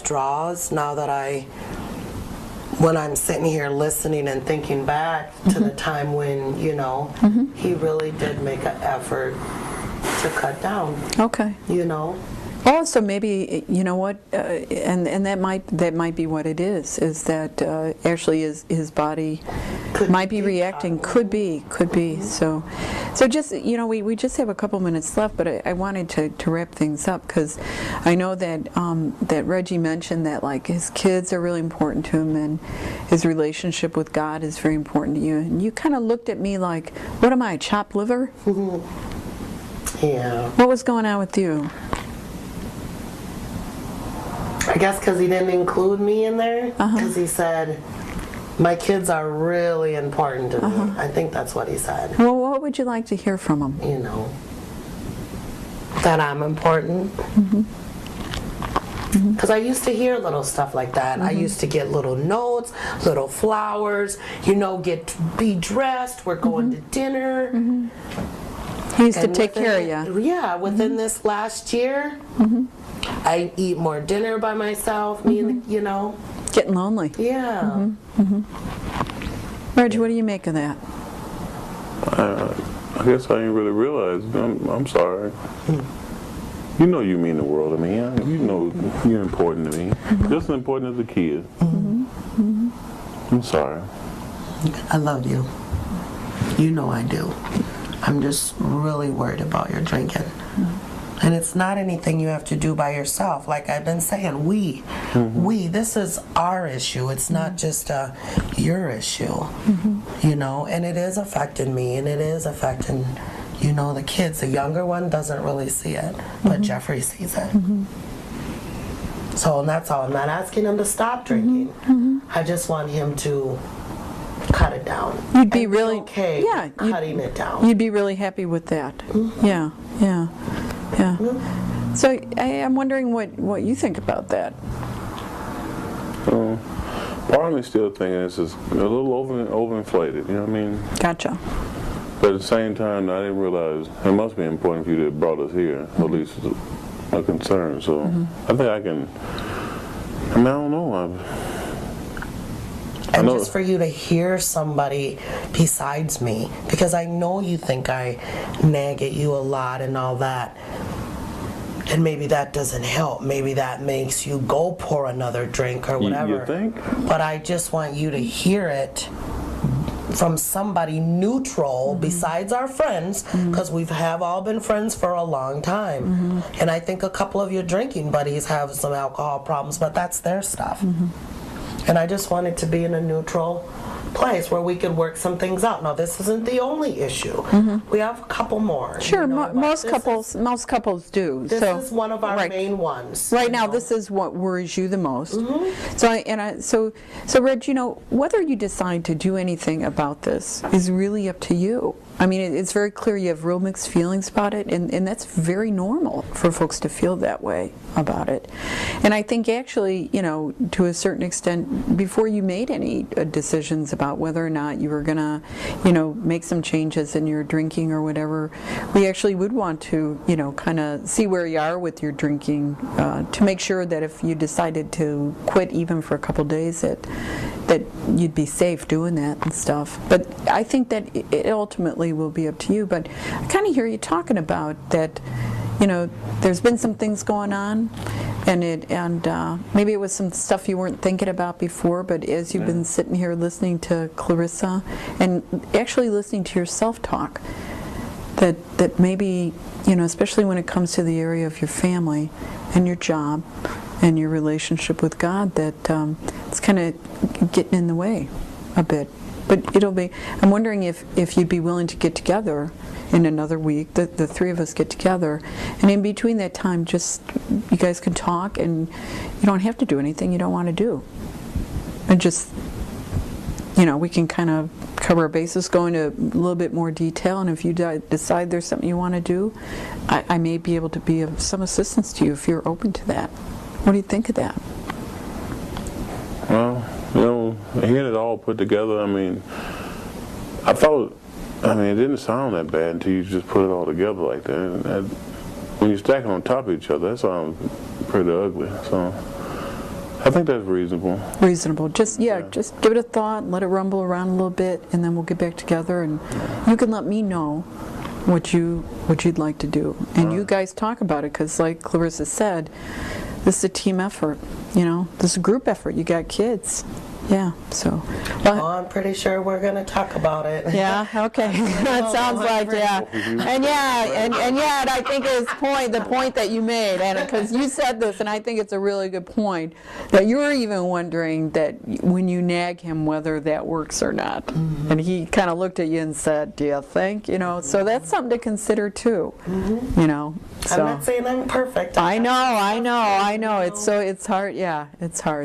straws now that when I'm sitting here listening and thinking back to the time when, he really did make an effort to cut down. Okay. Oh, so maybe you know what, and that might be what it is that actually his body might be reacting. Could be. So just we just have a couple minutes left, but I wanted to wrap things up because I know that that Reggie mentioned that like his kids are really important to him and his relationship with God is very important to you, and you kind of looked at me like, what am I, chopped liver? Yeah. What was going on with you? I guess because he didn't include me in there, because he said, my kids are really important to me. I think that's what he said. Well, what would you like to hear from him? That I'm important. Because I used to hear little stuff like that. I used to get little notes, little flowers, be dressed, we're going to dinner. He used to take care of you. Yeah, within this last year, I eat more dinner by myself, Getting lonely. Yeah. Reggie, what do you make of that? I guess I didn't really realize. I'm sorry. You know you mean the world to me. You know you're important to me. Just as important as a kid. I'm sorry. I love you. You know I do. I'm just really worried about your drinking. And it's not anything you have to do by yourself. Like I've been saying, this is our issue. It's not just your issue, and it is affecting me, and it is affecting, the kids. The younger one doesn't really see it, but Jeffrey sees it. So, and that's all. I'm not asking him to stop drinking. I just want him to cut it down. You'd be really okay. Yeah, cutting it down. You'd be really happy with that. Yeah. So I'm wondering what you think about that. Part of me still thinking this is a little overinflated. You know what I mean? Gotcha. But at the same time, I didn't realize it must be important for you that brought us here. At least a concern. So I think I can. I don't know. And just for you to hear somebody besides me, because I know you think I nag at you a lot and all that, and maybe that doesn't help. Maybe that makes you go pour another drink or whatever. You think? But I just want you to hear it from somebody neutral besides our friends, because we have all been friends for a long time. And I think a couple of your drinking buddies have some alcohol problems, but that's their stuff. And I just want it to be in a neutral place where we could work some things out. Now, this isn't the only issue. We have a couple more. Sure, most couples do. This is one of our main ones. Right now, this is what worries you the most. So Reg, whether you decide to do anything about this is really up to you. I mean, it's very clear you have real mixed feelings about it, and that's very normal for folks to feel that way about it. And I think actually, to a certain extent, before you made any decisions about whether or not you were going to, make some changes in your drinking or whatever, we actually would want to, kind of see where you are with your drinking to make sure that if you decided to quit even for a couple days, that you'd be safe doing that and stuff. But I think that it ultimately will be up to you. But I kind of hear you talking about that, there's been some things going on, and maybe it was some stuff you weren't thinking about before, but as you've been sitting here listening to Clarissa and actually listening to yourself talk, that maybe, especially when it comes to the area of your family and your job and your relationship with God, that it's kind of getting in the way a bit. But I'm wondering if you'd be willing to get together in another week, the three of us get together, and in between that time, just you guys can talk, and you don't have to do anything you don't want to do. And just, we can kind of cover our bases, go into a little bit more detail, and if you decide there's something you want to do, I may be able to be of some assistance to you if you're open to that. What do you think of that? Well, hearing it all put together, it didn't sound that bad until you just put it all together like that. And when you stack it on top of each other, that sounds pretty ugly. So I think that's reasonable. Reasonable. Just just give it a thought, let it rumble around a little bit, and then we'll get back together, and you can let me know what you'd like to do, and you guys talk about it, because like Clarissa said, this is a team effort. You know, this is a group effort. You got kids. Yeah, so. Oh, I'm pretty sure we're going to talk about it. Yeah, okay. That sounds like, yeah. And yet I think the point that you made, and because you said this, and I think it's a really good point, that you're even wondering that when you nag him whether that works or not. Mm-hmm. And he kind of looked at you and said, do you think? You know, so that's something to consider too. Mm-hmm. You know. So. I'm not saying I'm perfect. I know. It's hard, yeah, it's hard.